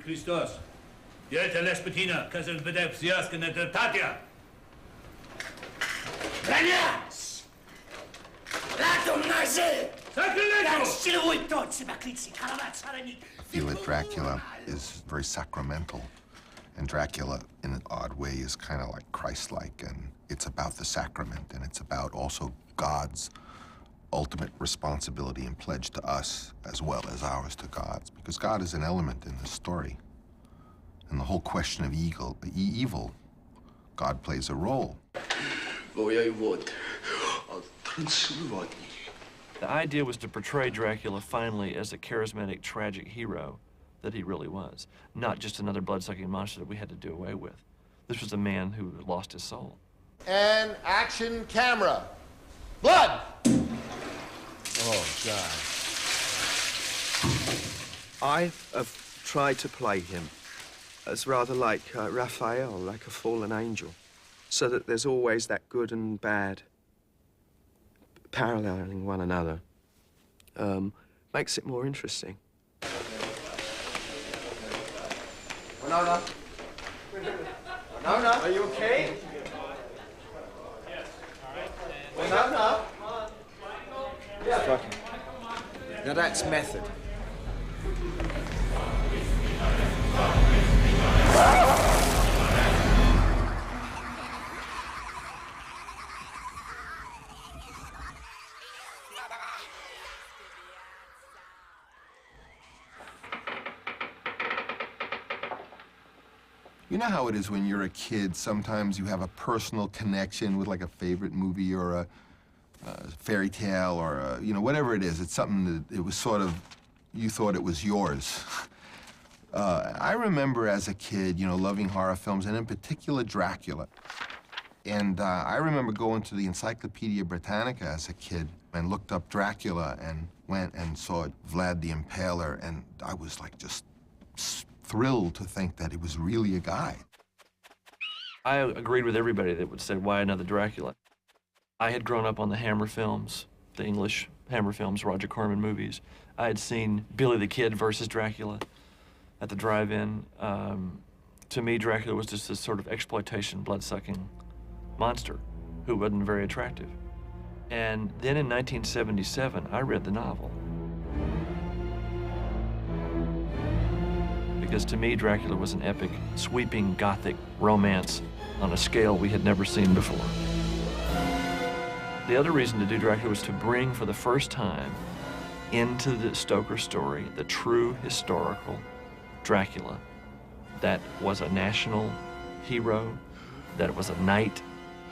Christos. Dieta Lesbitina, Kazan Vedep, Ziaskin, and Tatia. Ranias! Latum naze! I feel that Dracula is very sacramental, and Dracula, in an odd way, is kind of like Christ-like, and it's about the sacrament, and it's about also God's ultimate responsibility and pledge to us, as well as ours to God's, because God is an element in this story. And the whole question of evil, God plays a role. The idea was to portray Dracula finally as a charismatic, tragic hero that he really was, not just another blood-sucking monster that we had to do away with. This was a man who lost his soul. And action camera. Blood! Oh, God. I have tried to play him as rather like Raphael, like a fallen angel, so that there's always that good and bad paralleling one another. Makes it more interesting. Winona? Winona, are you okay? Yes. All right. Winona? Yeah. Struck him. Now that's method. You know how it is when you're a kid, sometimes you have a personal connection with like a favorite movie or a fairy tale or you know, whatever it is. It's something that it was sort of, you thought it was yours. I remember as a kid, you know, loving horror films, and in particular Dracula. And I remember going to the Encyclopedia Britannica as a kid and looked up Dracula and went and saw Vlad the Impaler, and I was like just thrilled to think that it was really a guy. I agreed with everybody that would say, why another Dracula? I had grown up on the Hammer films, the English Hammer films, Roger Corman movies. I had seen Billy the Kid versus Dracula at the drive-in. To me, Dracula was just this sort of exploitation, blood-sucking monster who wasn't very attractive. And then in 1977, I read the novel. Because to me, Dracula was an epic, sweeping, gothic romance on a scale we had never seen before. The other reason to do Dracula was to bring, for the first time, into the Stoker story, the true historical Dracula that was a national hero, that was a knight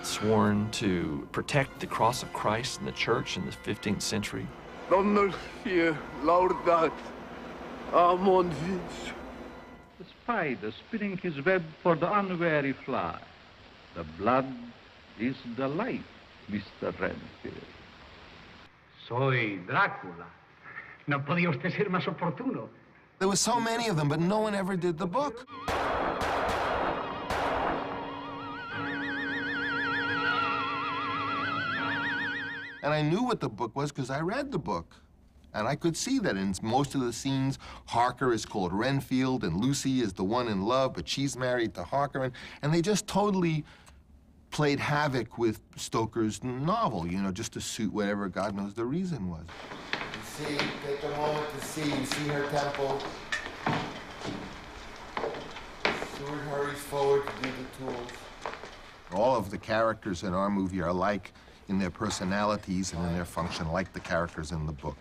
sworn to protect the cross of Christ in the church in the 15th century. The spider spinning his web for the unwary fly. The blood is the life, Mr. Renfield. Soy Drácula. No podía usted ser más oportuno. There were so many of them, but no one ever did the book. And I knew what the book was because I read the book. And I could see that in most of the scenes, Harker is called Renfield, and Lucy is the one in love, but she's married to Harker. And they just totally played havoc with Stoker's novel, you know, just to suit whatever God knows the reason was. You see, take a moment to see. You see her temple. Stewart hurries forward to do the tools. All of the characters in our movie are alike in their personalities and in their function, like the characters in the book,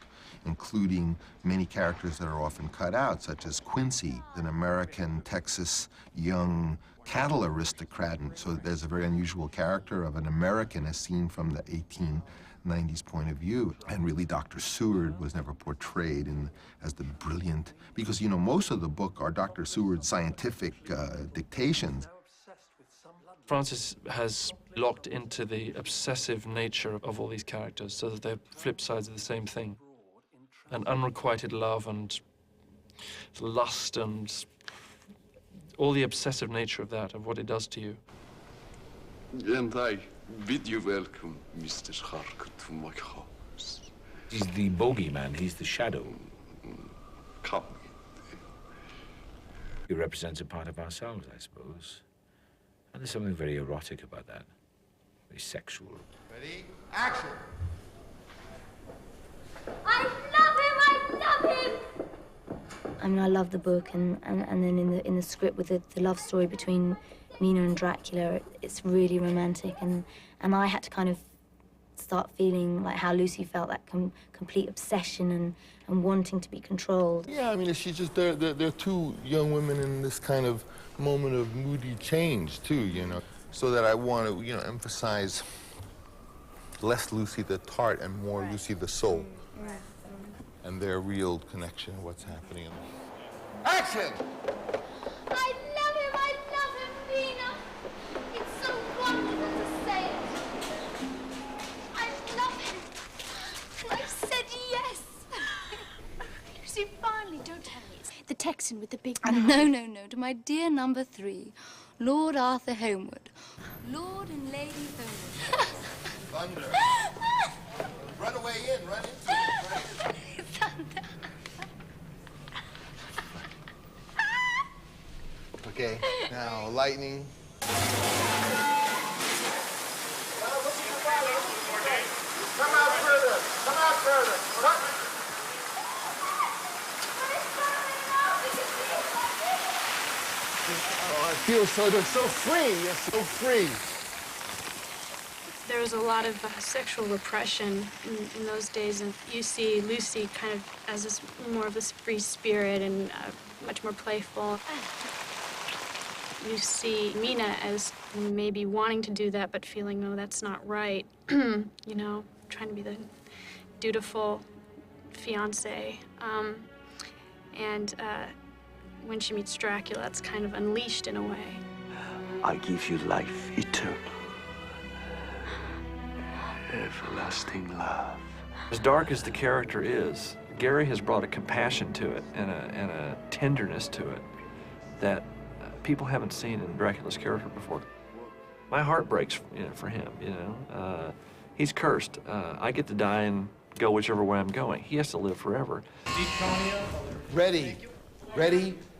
including many characters that are often cut out, such as Quincy, an American Texas young cattle aristocrat. And so there's a very unusual character of an American as seen from the 1890s point of view. And really, Dr. Seward was never portrayed as the brilliant, because, you know, most of the book are Dr. Seward's scientific dictations. Francis has locked into the obsessive nature of all these characters so that they're flip sides of the same thing. And unrequited love and lust and all the obsessive nature of that, of what it does to you. And I bid you welcome, Mr. Harker, to my house. He's the bogeyman, he's the shadow. Come. It represents a part of ourselves, I suppose. And there's something very erotic about that. Very sexual. Ready? Action! I love him! I mean, I love the book, and then in the script with the love story between Mina and Dracula, it's really romantic, and I had to kind of start feeling like how Lucy felt, that complete obsession and wanting to be controlled. Yeah, I mean, she's just, they're two young women in this kind of moment of moody change, too, you know, so that I want to, you know, emphasize less Lucy the tart and more Lucy the soul. And their real connection, what's happening. Action! I love him, Mina. It's so wonderful to say it. I love him. I've said yes. Lucy, finally, don't tell me. The Texan with the big mouth. No, to my dear number 3, Lord Arthur Homewood. Lord and Lady Homewood. Thunder. Run away in, run into it. Thunder. Okay, now lightning. Come out further! Come out further! Come. Oh, I feel so, they're so free, they're so free. There was a lot of sexual repression in those days, and you see Lucy kind of as more of this free spirit and much more playful. You see Mina as maybe wanting to do that, but feeling, no, that's not right. You know, trying to be the dutiful fiancé. And when she meets Dracula, it's kind of unleashed in a way. I give you life eternal. Everlasting love. As dark as the character is, Gary has brought a compassion to it and a tenderness to it that people haven't seen in Dracula's character before. My heart breaks, for him, He's cursed. I get to die and go whichever way I'm going. He has to live forever. Ready,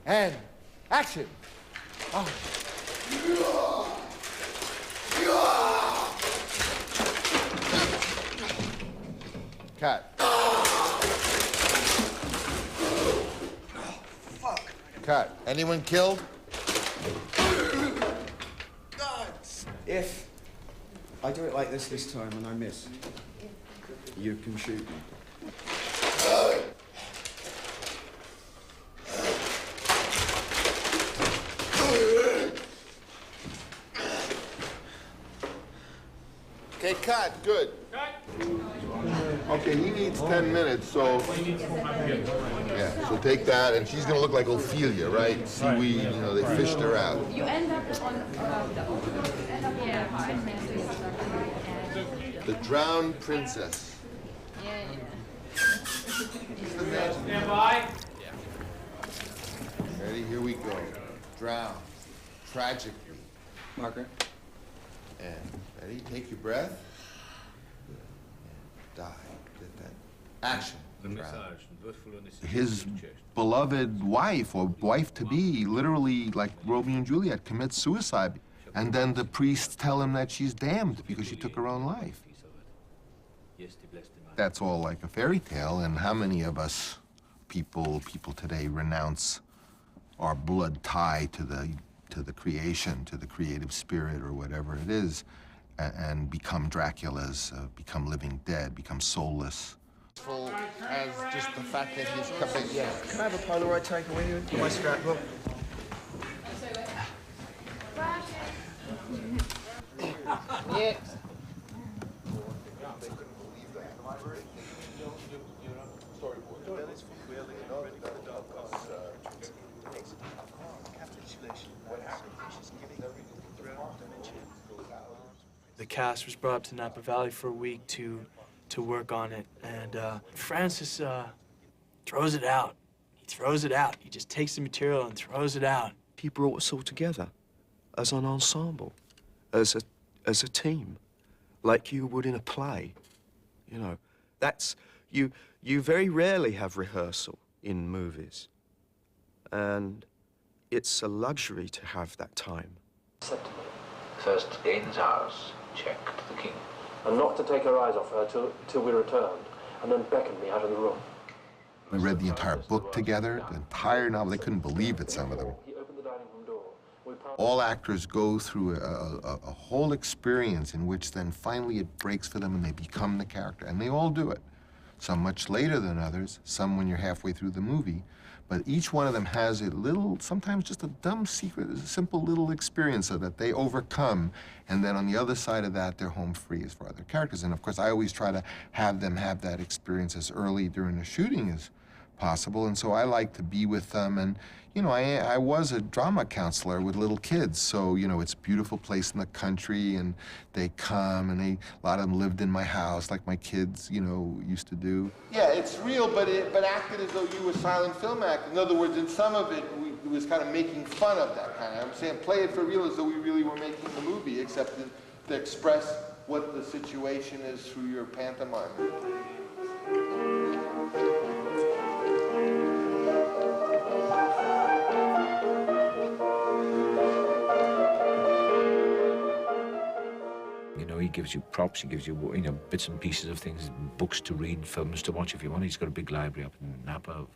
and action! Oh. Cut. Fuck. Cut. Anyone killed? If I do it like this time and I miss, you can shoot me. Okay, cut. Good. Okay, he needs 10 minutes, so... Yeah, so take that, and she's gonna look like Ophelia, right? Seaweed, they fished her out. You end up on The Drowned Princess. Stand by. Ready? Here we go. Drowned. Tragically. Margaret. And ready? Take your breath. And die. Get that. Action. Drowned. His beloved wife, or wife-to-be, literally, like Romeo and Juliet, commits suicide. And then the priests tell him that she's damned because she took her own life. That's all like a fairy tale, and how many of us people today renounce our blood tie to the creation, to the creative spirit or whatever it is, and become Draculas, become living dead, become soulless. As just the fact that he's coming. Yeah. Can I have a Polaroid taken with you? For my scrapbook? Yeah. The cast was brought up to Napa Valley for a week to work on it, and Francis throws it out. He throws it out. He just takes the material and throws it out. He brought us all together as an ensemble, as a team, like you would in a play. That's you very rarely have rehearsal in movies, and It's a luxury to have that time. First gain his house, check to the king. And not to take her eyes off her till we returned, and then beckon me out of the room. We read the entire book together, the entire novel. They couldn't believe it, some of them. All actors go through a whole experience in which then finally it breaks for them and they become the character. And they all do it. Some much later than others, some when you're halfway through the movie. But each one of them has a little, sometimes just a dumb secret, a simple little experience so that they overcome. And then on the other side of that, they're home free as far as their characters. And of course, I always try to have them have that experience as early during the shooting as possible. And so I like to be with them. And, you know, I was a drama counselor with little kids. So, you know, it's a beautiful place in the country. And they come and a lot of them lived in my house like my kids, you know, used to do. Yeah, it's real, but acted as though you were silent film acting. In other words, in some of it, it was kind of making fun of that kind of. I'm saying play it for real as though we really were making the movie, except to express what the situation is through your pantomime. You know, he gives you props, he gives you, you know, bits and pieces of things, books to read, films to watch if you want. He's got a big library up in Napa of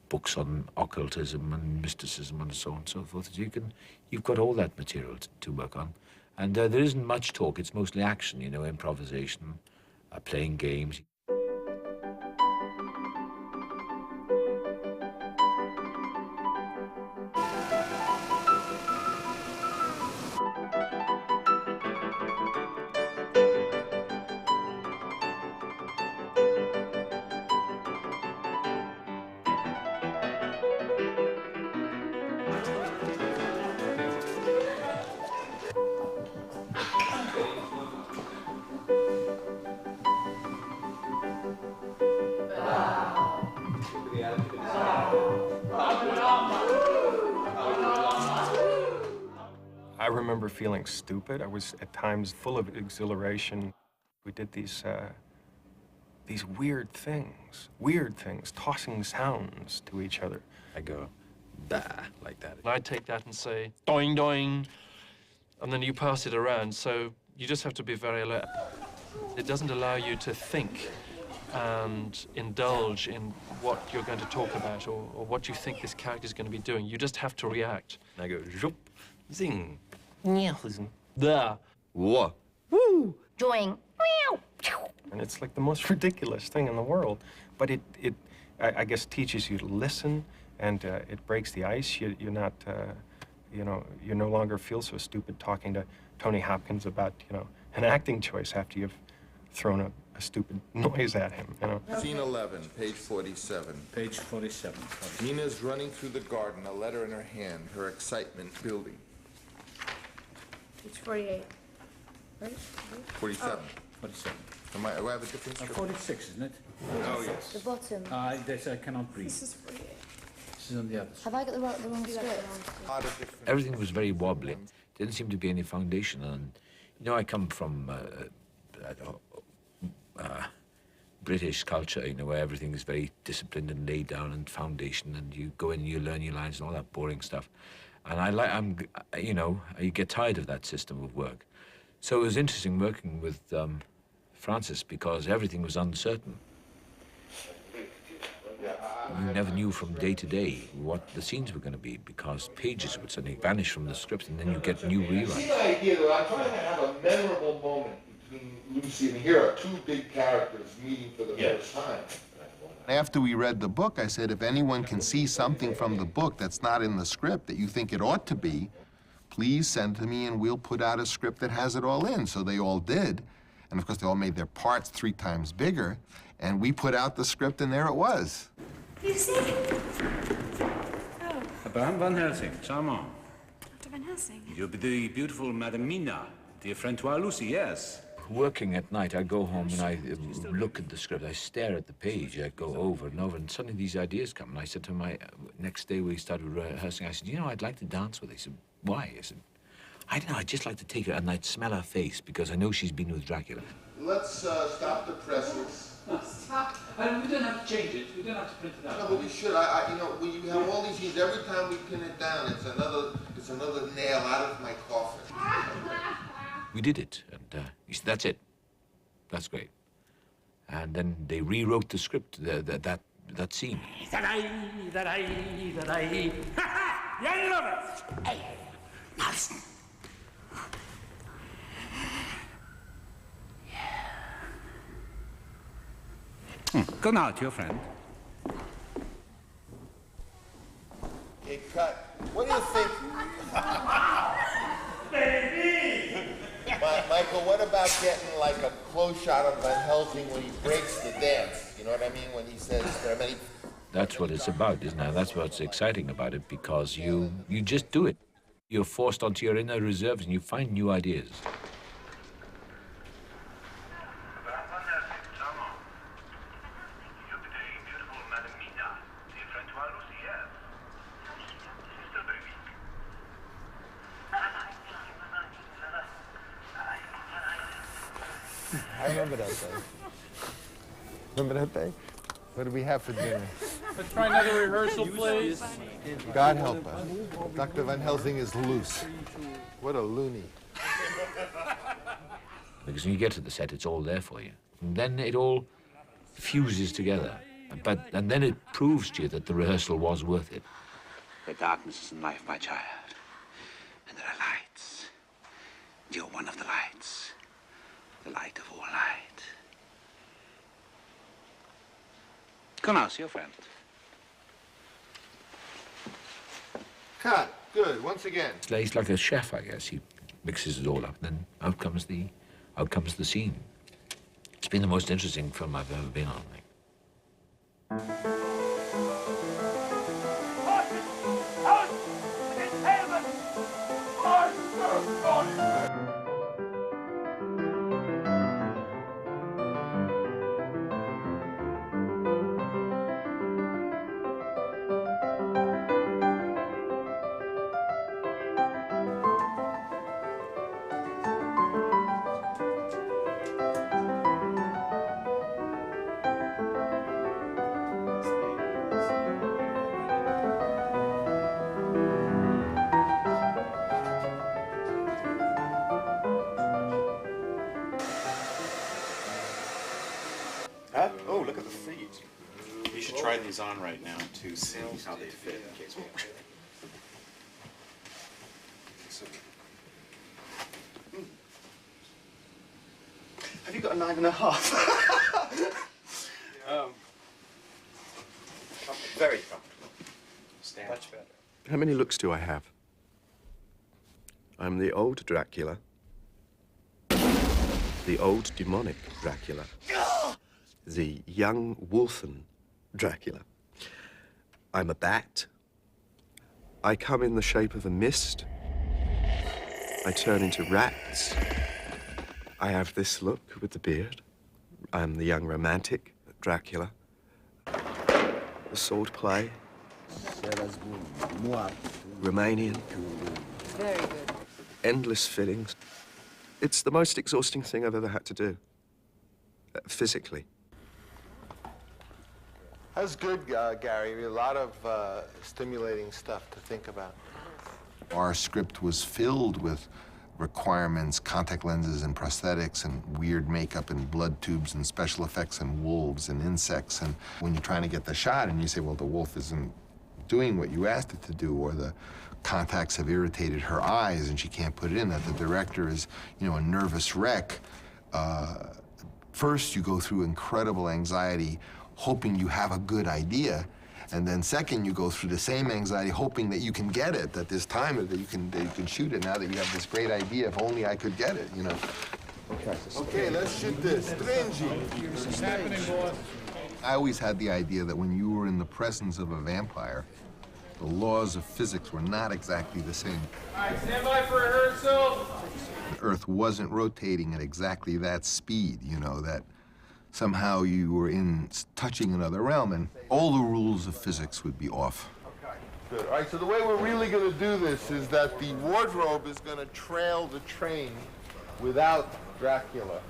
books on occultism and mysticism and so on and so forth. You've got all that material to work on. And there isn't much talk, it's mostly action, you know, improvisation, playing games. I remember feeling stupid. I was at times full of exhilaration. We did these weird things, tossing sounds to each other. I go, bah, like that. And I take that and say, doing, doing, and then you pass it around. So you just have to be very alert. It doesn't allow you to think and indulge in what you're going to talk about or what you think this character is going to be doing. You just have to react. And I go, zoop, zing, there. whoa, Woo! Doing. And it's like the most ridiculous thing in the world. But I guess, teaches you to listen, and it breaks the ice. You're not, you know, you no longer feel so stupid talking to Tony Hopkins about, you know, an acting choice after you've thrown a stupid noise at him, you know. Scene 11, page 47. Page 47. Nina's running through the garden, a letter in her hand, her excitement building. Page 48. Right? 47. 47. Do I have a different script? 46, isn't it? Oh, yes. The bottom. I cannot breathe. This is 48. This is on the other side. Have I got the wrong script? Everything was very wobbly. Didn't seem to be any foundation. And, you know, I come from British culture, you know, where everything is very disciplined and laid down and foundation, and you go in and you learn your lines and all that boring stuff. And you know, you get tired of that system of work. So it was interesting working with Francis because everything was uncertain. You never knew from day to day what the scenes were going to be because pages would suddenly vanish from the script and then you get new rewrites. See the idea that I'm trying to have a memorable moment between Lucy and here are two big characters meeting for the first time. After we read the book, I said, if anyone can see something from the book that's not in the script that you think it ought to be, please send to me and we'll put out a script that has it all in. So they all did. And of course, they all made their parts 3 times bigger. And we put out the script and there it was. Lucy? Oh. Abraham Van Helsing, charmant. Dr. Van Helsing. You'll be the beautiful Madame Mina, dear friend to our Lucy, yes. Working at night, I go home and I look at the script, I stare at the page, I go over and over, and suddenly these ideas come. And I said to my, next day we started rehearsing, I said, you know, I'd like to dance with her. He said, why? I said, I don't know, I'd just like to take her and I'd smell her face because I know she's been with Dracula. Let's stop the presses. Stop. And we don't have to change it. We don't have to print it out. No, but we should. You know, when you have all these scenes, every time we pin it down, it's another nail out of my coffin. We did it, and he said, that's it. That's great. And then they rewrote the script, that scene. Young lovers! Hey, now listen. Go now to your friend. Okay, cut. What do you think? Baby! Michael, what about getting like a close shot of Van Helsing when he breaks the dance? You know what I mean? When he says there are many... That's what it's about, isn't it? That's what's exciting about it, because you just do it. You're forced onto your inner reserves and you find new ideas. I remember that day. Remember that day? What did we have for dinner? Let's try another rehearsal, please. God help us. Dr. Van Helsing is loose. What a loony. Because when you get to the set, it's all there for you. And then it all fuses together. And then it proves to you that the rehearsal was worth it. The darkness is in life, my child. And there are lights. You're one of the lights. The light of all light. Go now, see your friend. Cut. Good. Once again. He's like a chef, I guess. He mixes it all up, and then out comes the scene. It's been the most interesting film I've ever been on. Oh, look at the feet. You should try these on right now to see how they fit in case we... Have you got a 9.5? Very comfortable. Stand. Much better. How many looks do I have? I'm the old Dracula. The old demonic Dracula. The young wolfen Dracula. I'm a bat. I come in the shape of a mist. I turn into rats. I have this look with the beard. I'm the young romantic Dracula. The sword play. Romanian. Very good. Endless fillings. It's the most exhausting thing I've ever had to do. Physically. That's good, Gary. A lot of stimulating stuff to think about. Our script was filled with requirements, contact lenses and prosthetics and weird makeup and blood tubes and special effects and wolves and insects. And when you're trying to get the shot and you say, well, the wolf isn't doing what you asked it to do, or the contacts have irritated her eyes and she can't put it in, that the director is, you know, a nervous wreck. First, you go through incredible anxiety, hoping you have a good idea. And then second, you go through the same anxiety, hoping that you can get it, that this time that you can shoot it now that you have this great idea. If only I could get it, you know. Okay, let's shoot this. Stringy. What's happening, boss? I always had the idea that when you were in the presence of a vampire, the laws of physics were not exactly the same. All right, stand by for rehearsal. The Earth wasn't rotating at exactly that speed, you know, that somehow you were touching another realm, and all the rules of physics would be off. Good. All right, so the way we're really going to do this is that the wardrobe is going to trail the train without Dracula.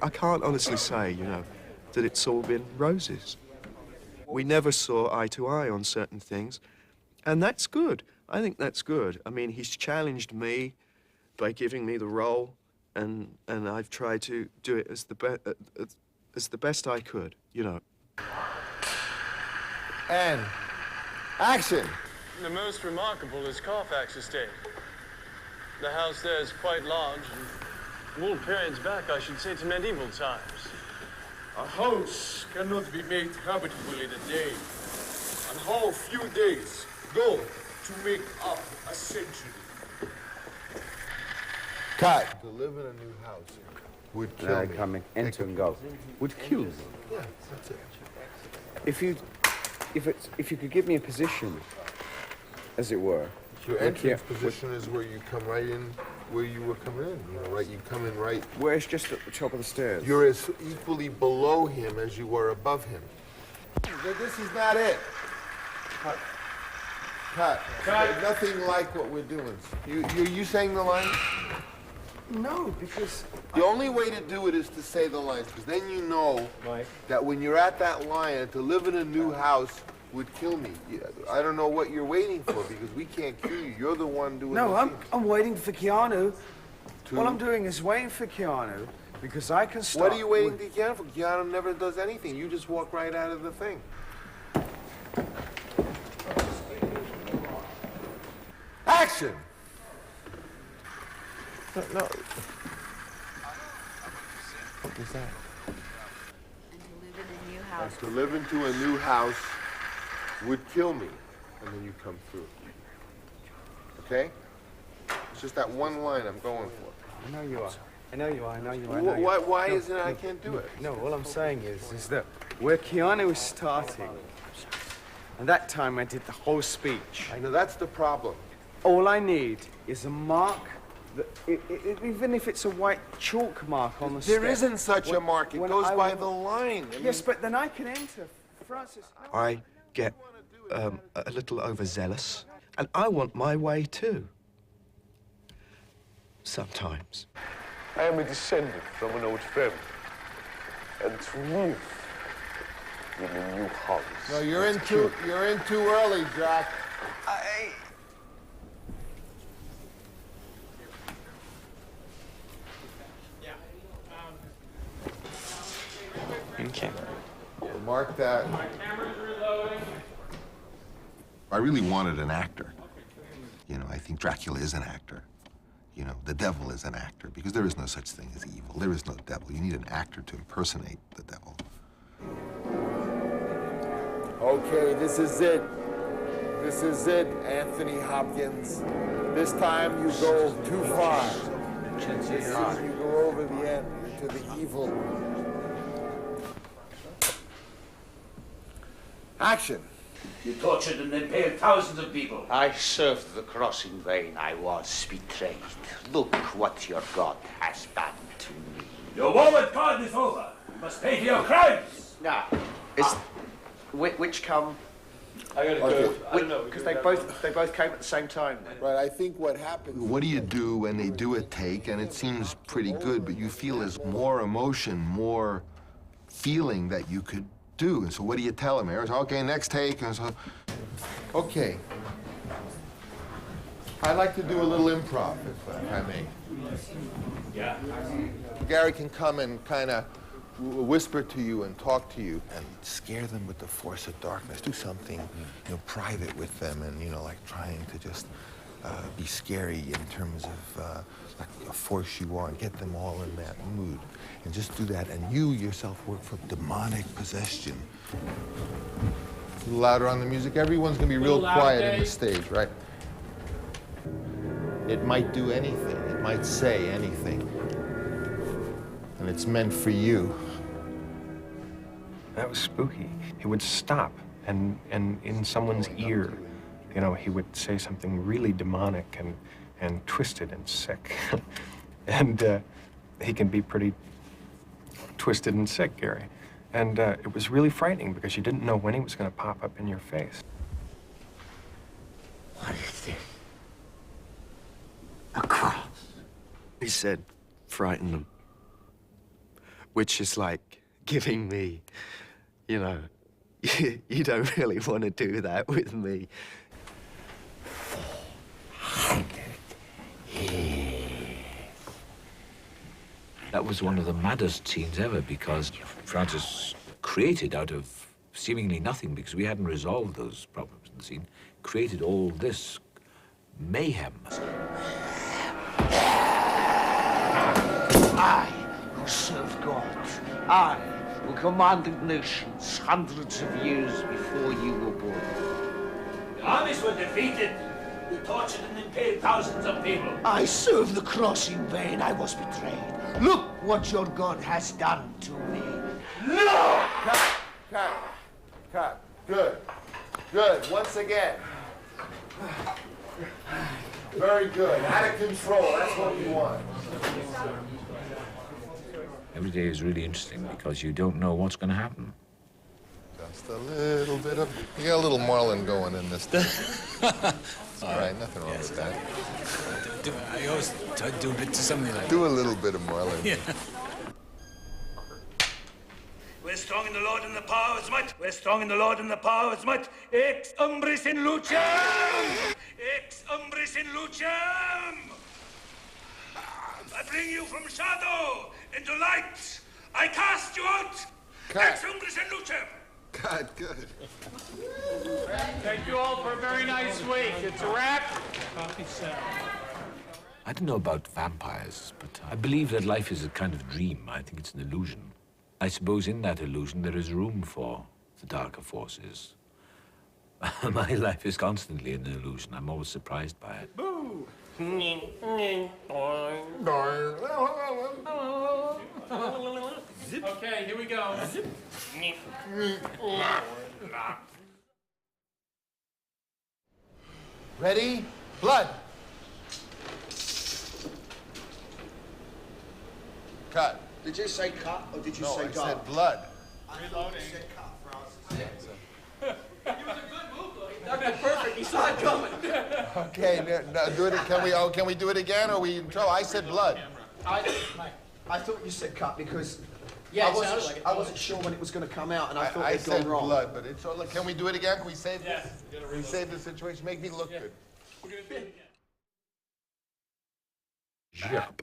I can't honestly say, you know, that it's all been roses. We never saw eye to eye on certain things, and that's good. I think that's good. I mean, he's challenged me by giving me the role, and I've tried to do it as the best I could, you know. And action. The most remarkable is Carfax Estate. The house there is quite large, and all periods back, I should say, to medieval times. A house cannot be made habitable in a day. And how few days go to make up a century? Cut. To live in a new house would kill me. Coming, enter and go. Would kill me. Yeah, that's it. If you could give me a position, as it were. Your entrance position is where you come right in, where you were coming in. You know, right? You come in right. Where it's just at the top of the stairs. You're as equally below him as you were above him. This is not it. Cut. Cut. Cut. Nothing like what we're doing. You saying the line? No, because the only way to do it is to say the lines, because then you know that when you're at that line, to live in a new house would kill me. I don't know what you're waiting for, because we can't kill you. You're the one doing No, the I'm waiting for Keanu. All I'm doing is waiting for Keanu, because I can start. What are you waiting to Keanu for? Keanu never does anything. You just walk right out of the thing. Action! No. What was that? To live into a new house would kill me, and then you come through. Okay? It's just that one line I'm going for. I know you are. I know you are. I know you are. Why isn't it I can't do it? No, all I'm saying is that where Keanu was starting, and that time I did the whole speech. I know, that's the problem. All I need is a mark, even if it's a white chalk mark on the step. There isn't such a mark. It goes by the line. Yes, but then I can enter. Francis. I get a little overzealous, and I want my way too. Sometimes. I am a descendant from an old friend, and to live in a new house. No, you're in too early, Jack. Okay. We'll mark that. I really wanted an actor. You know, I think Dracula is an actor. You know, the devil is an actor, because there is no such thing as evil. There is no devil. You need an actor to impersonate the devil. Okay, this is it. This is it, Anthony Hopkins. This time you go too far. This time you go over the end into the evil. Action. You tortured and impaled thousands of people. I served the cross in vain. I was betrayed. Look what your God has done to me. Your war with God is over. You must pay for your crimes. Now, which come? I gotta go. I don't know. Because they both came at the same time. Right, I think what happens... What do you do when they do a take and it seems pretty good, but you feel there's more emotion, more feeling that you could do? And so what do you tell them? Okay, next take. And so... Okay. I'd like to do a little improv, if I may. Yeah. Gary can come and kind of whisper to you and talk to you and scare them with the force of darkness. Do something, you know, private with them, and, you know, like trying to just be scary in terms of like force you on, get them all in that mood, and just do that. And you yourself work for demonic possession. A little louder on the music. Everyone's gonna be real quiet in the stage, right? It might do anything. It might say anything. And it's meant for you. That was spooky. He would stop, and in someone's ear, you know, he would say something really demonic and twisted and sick. And he can be pretty twisted and sick, Gary. And it was really frightening because you didn't know when he was going to pop up in your face. What is this? A cross. He said, frighten them. which is like giving me, you know, you don't really want to do that with me. That was one of the maddest scenes ever because Francis created out of seemingly nothing, because we hadn't resolved those problems in the scene, created all this mayhem. I who served God, I who commanded nations hundreds of years before you were born. The armies were defeated. You tortured and impaled thousands of people. I served the cross in vain. I was betrayed. Look what your God has done to me. No! Cut. Good. Good. Once again. Very good. Out of control. That's what we want. Every day is really interesting because you don't know what's going to happen. Just a little bit of... You got a little Marlin going in this thing. All right, nothing wrong with that. I always try to do a bit to something like that. Do a little bit of Marlin. Yeah. We're strong in the Lord and the power of his might. We're strong in the Lord and the power of his might. Ex umbris in lucem! Ex umbris in lucem! I bring you from shadow into light. I cast you out. Ex umbris in lucem! God, good. Thank you all for a very nice week. It's a wrap. I don't know about vampires, but I believe that life is a kind of dream. I think it's an illusion. I suppose in that illusion there is room for the darker forces. My life is constantly an illusion. I'm always surprised by it. Boo! Okay, here we go. Ready? Blood. Cut. Did you say cut or did you No, say I go? said blood. Reloading. You said cut, Francis. It was a good move, though. That was perfect. He saw it coming. Okay, no, do it. Can we do it again? Or are we in trouble? I said blood. I thought you said cut because Yeah, I wasn't sure when it was going to come out, and I thought I it'd gone said wrong. blood, but it's all. Can we do it again? Can we save this? Can we save the situation? Make me look good. We're gonna do it again. Yep.